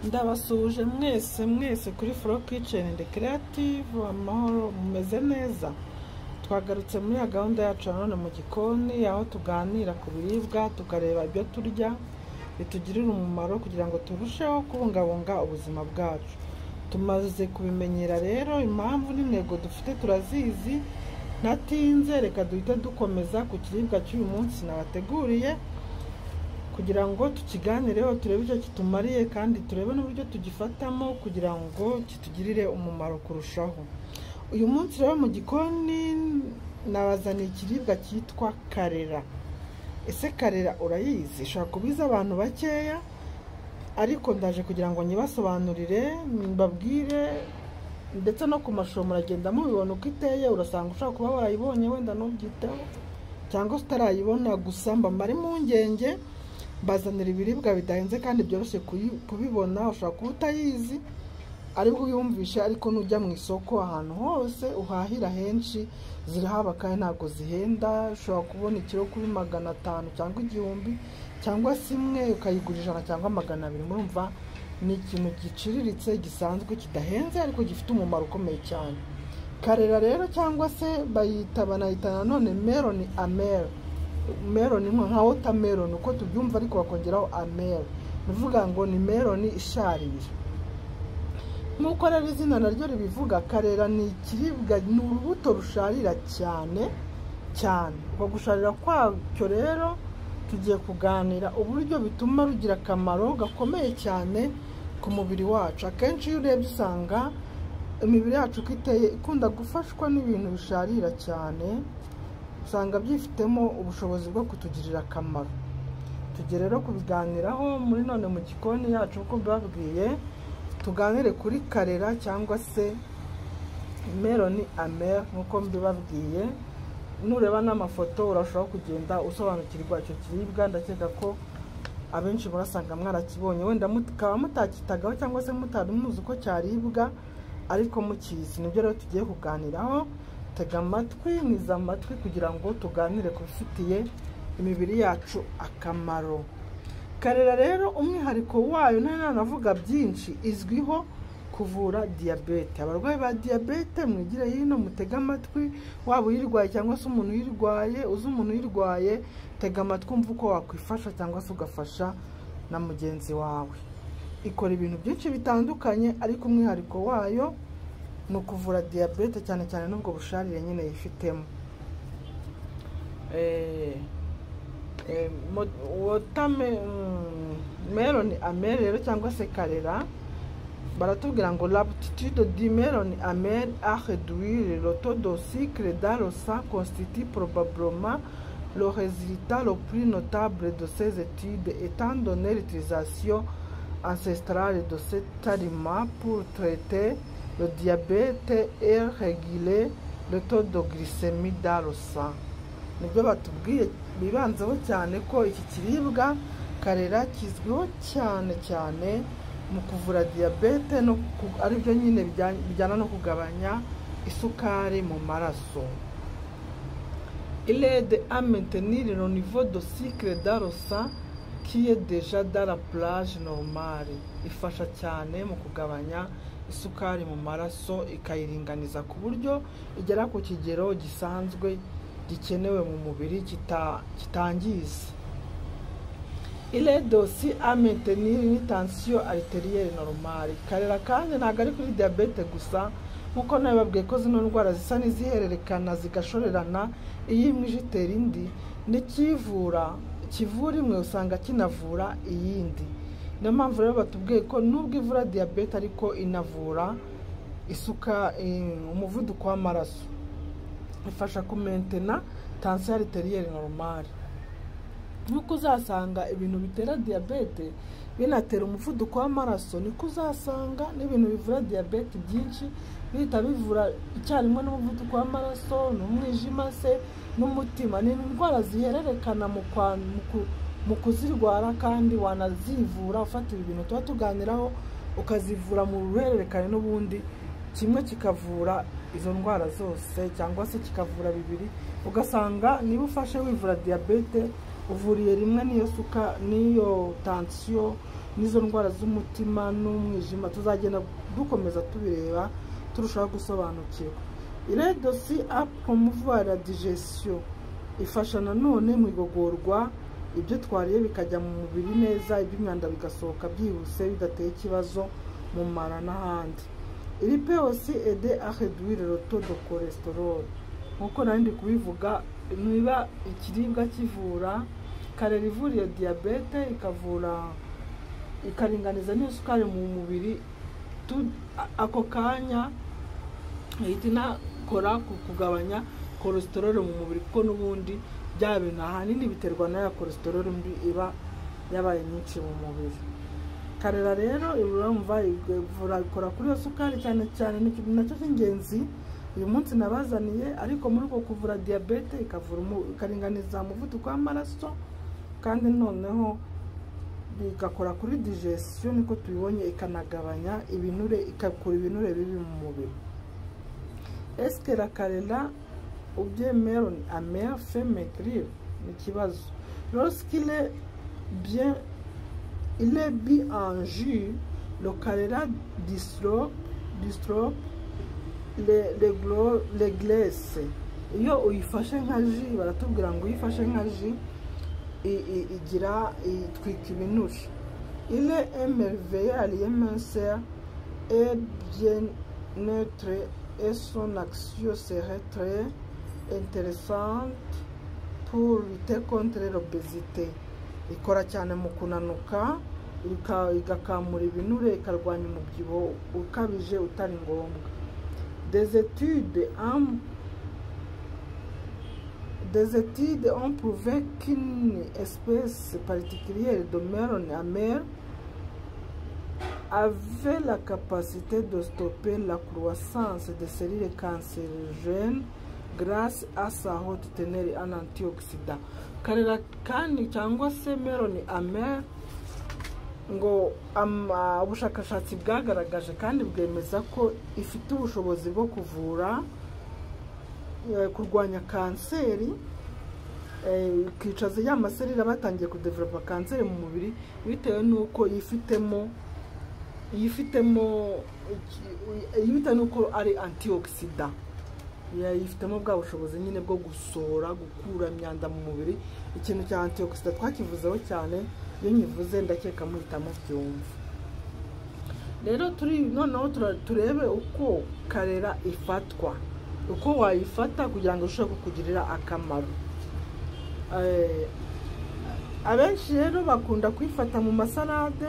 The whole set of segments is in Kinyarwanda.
Ndabasuje mwese kuri Flow Kitchen and Creative. Amahoro, mumeze neza? Twagarutse muri ya gahunda yacu none mu gikoni, aho tuganira ku biribwa, tukareba ibyo turya bitugirira umumaro kugira ngo turusheho kubungabunga ubuzima bwacu. Tumaze kubimenyera rero, impamvu n'intego dufite turazizi. Natinze, reka duhite dukomeza ku kiribwa cy'uyu munsi nabateguriye kugira ngo tukiganireho, turebe icyo kitumariye kandi turebe n'uburyo tugifatamo kugira ngo kitugirire umumaro kurushaho. Uyu munsi rero mu gikoni nabazaniye ikiribwa cyitwa karera. Ese karera urayizi? Ishobora kubiza abantu bakeya, ariko ndaje kugira ngo nyibasobanurire, mbabwire, ndetse no ku mashusho muragenda mubibona uko iteye. Urasanga ushobora kuba warayibonye wenda ntubyiteho, cyangwa se utarayibona, gusa mbamara impungenge bazanira ibiribwa bidahenze kandi byoroshye kubibona. Ushobora kuba utayizi ariko uyumvishe, ariko nujya mu isoko ahantu hose uhahira henshi zirahaba kandi ntabwo zihenda. Ushobora kubona ikiro kuri 500 cyangwa 1000, cyangwa se imwe ukayigura 100 cyangwa 200. Murumva ni ikintu giciriritse gisanzwe kidahenze ariko gifite umumaro ukomeye cyane. Karera rero, cyangwa se banayita nanone melon amer. Melon nka watermelon uko tubyumva, ariko bakongeraho amer, bivuga ngo ni melon isharira. Nk'uko rero izina naryo ribivuga, karera ni ikiribwa, ni urubuto rusharira cyane cyane. Uko gusharira kwacyo rero tugiye kuganira uburyo bituma rugira akamaro gakomeye cyane ku mubiri wacu. Akenshi iyo urebye usanga imibiri yacu iteye ikunda gufashwa n'ibintu bisharira cyane, usanga byifitemo ubushobozi bwo kutugirira akamaro. Tugiye rero kubiganiraho muri none mu gikoni yacu, uko mbabwiye tuganire kuri karera cyangwa se melon amer nk'uko mbibabwiye. Nureba n'amafoto urashobora kugenda usobanukirwa icyo kiribwa. Ndakeka ko abenshi murasanga mwarakibonye, wenda mukaba mutakitagaho cyangwa se mutari muzi uko cyaribwa, ariko mukizi. Nibyo rero tugiye kuganiraho. Tega amatwi, mwiza amatwi kugira ngo tuganire ku bifitiye imibiri yacu akamaro. Karera rero umwihariko wayo ntanavuga byinshi, izwiho kuvura diabete. Abarwayi ba diabete mwigire hino, mutega amatwi. Waba uyirwaye cyangwa se umuntu uyirwaye, uzi umuntu uyirwaye, tega amatwi umva uko wakwifasha cyangwa se ugafasha na mugenzi wawe. Ikora ibintu byinshi bitandukanye, ariko umwihariko wayo ni ukuvura diabete, cyane cyane n'ubwo busharire nyine yifitemo. Melon amer rero cyangwa se karera, baratubwira ngo l'aptitude du melon amer à réduire le taux de sucre dans le sang constitue probablement le résultat le plus notable de ces études, étant donné l'utilisation ancestrale de cet aliment pour traiter le diabète et réguler le taux de glycémie dans le sang. Nibyo batubwiye bibanzeho cyane ko iki kiribwa karera kizwiho cyane cyane mu kuvura diabete, no aribyo nyine bijyana no kugabanya isukari mu maraso. Il aide à maintenir le niveau de sucre dans le sang qui est déjà dans la plage normale. Ifasha cyane mu kugabanya isukari mu maraso, ikayiringaniza ku buryo igera ku kigero gisanzwe gikenewe mu mubiri, kitangiza. Il aide aussi à maintenir une tension artérielle normale. Karera kandi ntabwo ari kuri diabete gusa, nkuko nabibabwiye ko zino ndwara zisa n'izihererekana zigashorerana, iyo imwe itera indi, n'ikivura imwe usanga kinavura iyindi. Niyo mpamvu rero batubwiye ko nubwo ivura diabete ariko inavura umuvuduko w'amaraso. Ifasha kumentena tension artérielle normale. Nuko uzasanga ibintu bitera diabete binatera umuvuduko w'amaraso, niko uzasanga n'ibintu bivura diabete byinshi bihita bivura icyarimwe n'umuvuduko w'amaraso, n'umwijima se, n'umutima. Ni indwara zihererekana mu kuzirwara, kandi wanazivura ufatira ibintu tuba tuganiraho, ukazivura mu ruhererekane, n'ubundi kimwe kikavura izo ndwara zose, cyangwa se kikavura bibiri. Ugasanga niba ufashe wivura diabete, uvuriye rimwe n'iyo tension, n'izo ndwara z'umutima n'umwijima tuzagenda dukomeza tubireba turushaho gusobanukirwa. Il aide aussi à promouvoir la digestion, ifasha nanone mu igogorwa ibyo twariye bikajya mu mubiri neza, iby'imyanda bigasohoka byihuse bidateye ikibazo mu mara n'ahandi. Il peut aussi aider à réduire le taux de cholestérol. Nkuko nandi kubivuga, niba ikiribwa kivura karera ivura iyo diabete, ikavura ikaringaniza n'isukari mu mubiri, ako kanya ihita kora kugabanya cholesterol mu mubiri, kuko n'ubundi bya bintu ahanini biterwa na ya cholesterol mbi iba yabaye nyinshi mu mubiri. Karera rero urumva ivura ikora kuri iyo sukari cyane cyane, nacyo cy'ingenzi uyu munsi nabazaniye. Ariko muri uko kuvura diabete ikavura ikaringaniza umuvuduko w'amaraso, kandi noneho igakora kuri digestion, niko tubibonye, ikanagabanya ibinure, ikakura ibinure bibi mu mubiri. Est-ce que la karela ou bien melon amer fait maigrir? Ni kibazo. Lorsqu'il est bien en jus, le karela disloque les glaces. Iyo uyifashe nka jus, baratubwira ngo uyifashe nka jus igira itwika ibinure. Il est un merveilleux alimentaire et bien neutre, et son action serait très intéressante pour lutter contre l'obésité. Ikora cyane mu kunanuka, igakamura ibinure, ikarwanya umubyibuho ukabije utari ngombwa. Des études ont prouvé qu'une espèce particulière de melon amer avait la capacité de stopper la croissance des cellules cancérigènes grâce à sa haute teneur en antioxydants. Karera kandi cyangwa se melon amer ngo ubushakashatsi bwagaragaje kandi bwemeza ko ifite ubushobozi bwo kuvura kurwanya kanseri, ikicaza ya maserire batangiye kudevelopa kanseri mu mubiri, bitewe nuko yifitemo nuko ari antioxidant. Yifitemo bwa bushobozi nyine bwo gusohora, gukura imyanda mu mubiri. Ikintu cya antioxidant twakivuzeho cyane, iyo nyivuze ndakeka muhitamo byumva. Rero noneho turebe uko karera ifatwa, uko wayifata kugira ngo ushobore kukugirira akamaro. Abenshi rero bakunda kwifata mu masalade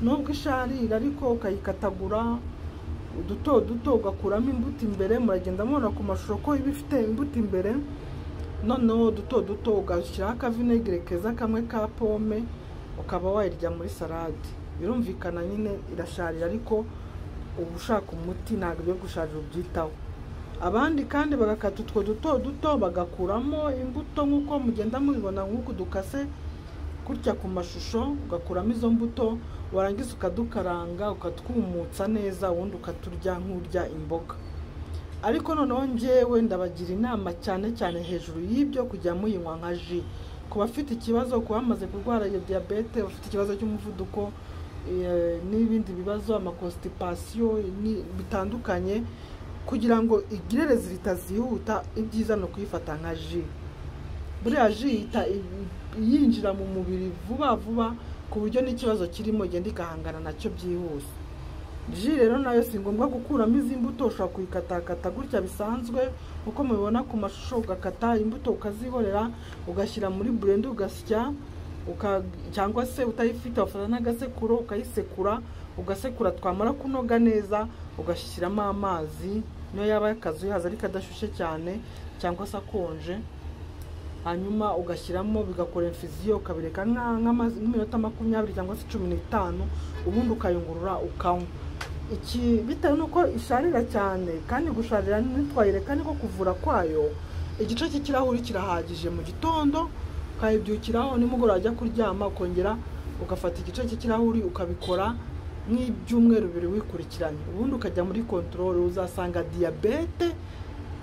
nubwo isharira, ariko ukayikatagura duto ugakuramo imbuto imbere. Muragenda mubona ku mashusho ko iba ifite imbuto imbere, noneho duto ugashyiraho akavinegere keza kamwe ka pome, ukaba wayirya muri salade. Birumvikana nyine irasharira, ariko uba ushaka umuti, ntabwo ibyo gusharira ubyitaho. Abandi kandi bagakata utwo duto bagakuramo imbuto nk'uko mugenda mubibona, nk'uko dukase kurya ku mashusho, ugakuramo izo mbuto, warangiza ukadukaranga ukatwumutsa neza, ubundi ukaturya nk'urya imboga. Ariko noneho njyewe ndabagira inama cyane cyane hejuru y'ibyo kujya muyinywa nka ji. Ku bafite ikibazo, ku bamaze kurwara iyo diabete, bafite ikibazo cy'umuvuduko n'ibindi bibazo, amakostipation bitandukanye, kugira ngo igire resultat zihuta, ibyiza no kuyifata nka ji. Buriya ji yinjira mu mubiri vuba ku buryo n'ikibazo kirimo igenda ikahangana nacyo byihuse. Ji rero nayo si ngombwa gukuramo izi mbuto, ushobora kuyikatakata gutya bisanzwe uko mubibona ku mashusho, ugakata imbuto ukazihorera, ugashyira muri blender ugasya, cyangwa se utayifite wafata n'agasekuro ukayisekura, ugasekura twamara kunoga neza, ugashyiramo amazi, niyo yaba yakazuyaza ariko adashyushye cyane cyangwa se akonje, hanyuma ugashyiramo bigakora infusion, ukabireka nk'iminota 20 cyangwa se 15, ubundi ukayungurura ukanywa. Iki bitewe nuko isharira cyane, kandi gusharira ntitwayireka niko kuvura kwayo. Igice cy'ikirahuri kirahagije mu gitondo, ukayibyukiraho, nimugoroba ajya kuryama ukongera ugafata igice cy'ikirahuri, ukabikora nk'ibyumweru 2 wikurikiranye, ubundi ukajya muri control. Uzasanga diabete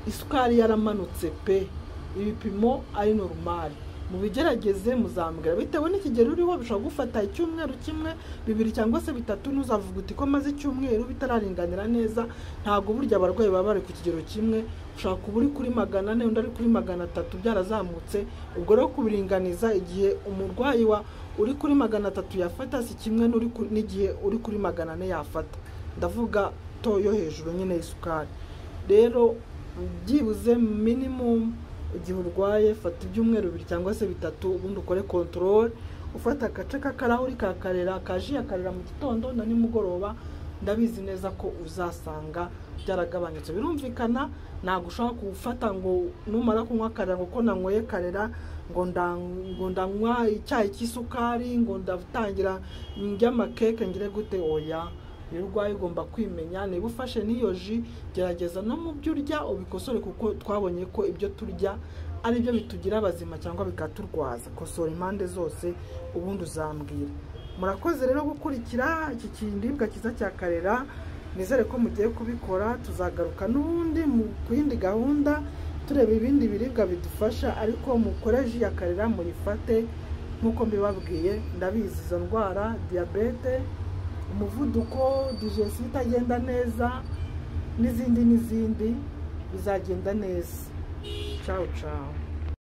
isukari yaramanutse pe, ibipimo ari normal. mubigerageze muzambwira bitewe n'ikigero uriho bishobora gufata icyumweru kimwe 2 cyangwa se 3 nuzavuga uti ko maze icyumweru bitararinganira neza ntago burya abarwayi baba bari ku kigero kimwe ushaka kuburi kuri 400 undi ari kuri 300 byarazamutse ubwo rero kubiringaniza igihe umurwayi wa uri kuri 300 yafata si kimwe n'igihe uri kuri 400 yafata ndavuga to yo hejuru nyine isukari rero byibuze minimum igihe urwaye fata ibyumweru 2 cyangwa se 3 ubundi ukore control ufata agace k'akarahuri kakarera kaji akarera mu gitondo na nimugoroba ndabizi neza ko uzasanga byaragabanyutse birumvikana ntago ushaka gufata ngo numara kunywa karera ngo nanyoye karera ngo ndanywa icyayi cy'isukari ngo ndatangira njyamakeke ngire gute oya iyo urwaye ugomba kwimenya niba ufashe n'iyo ji gerageza no mu byo urya ubikosore kuko twabonye ko ibyo turya ari byo bitugira abazima cyangwa bikaturwaza kosora impande zose ubundi uzambwira murakoze rero gukurikira iki kiribwa kiza cya karera nizere ko mugiye kubikora tuzagaruka n'ubundi mu kindi gahunda tureba ibindi biribwa bidufasha ariko mukore ji ya karera muyifate nkuko mbibabwiye ndabizi izo ndwara diabete umuvuduko digestion itagenda neza n'izindi bizagenda neza ciao ciao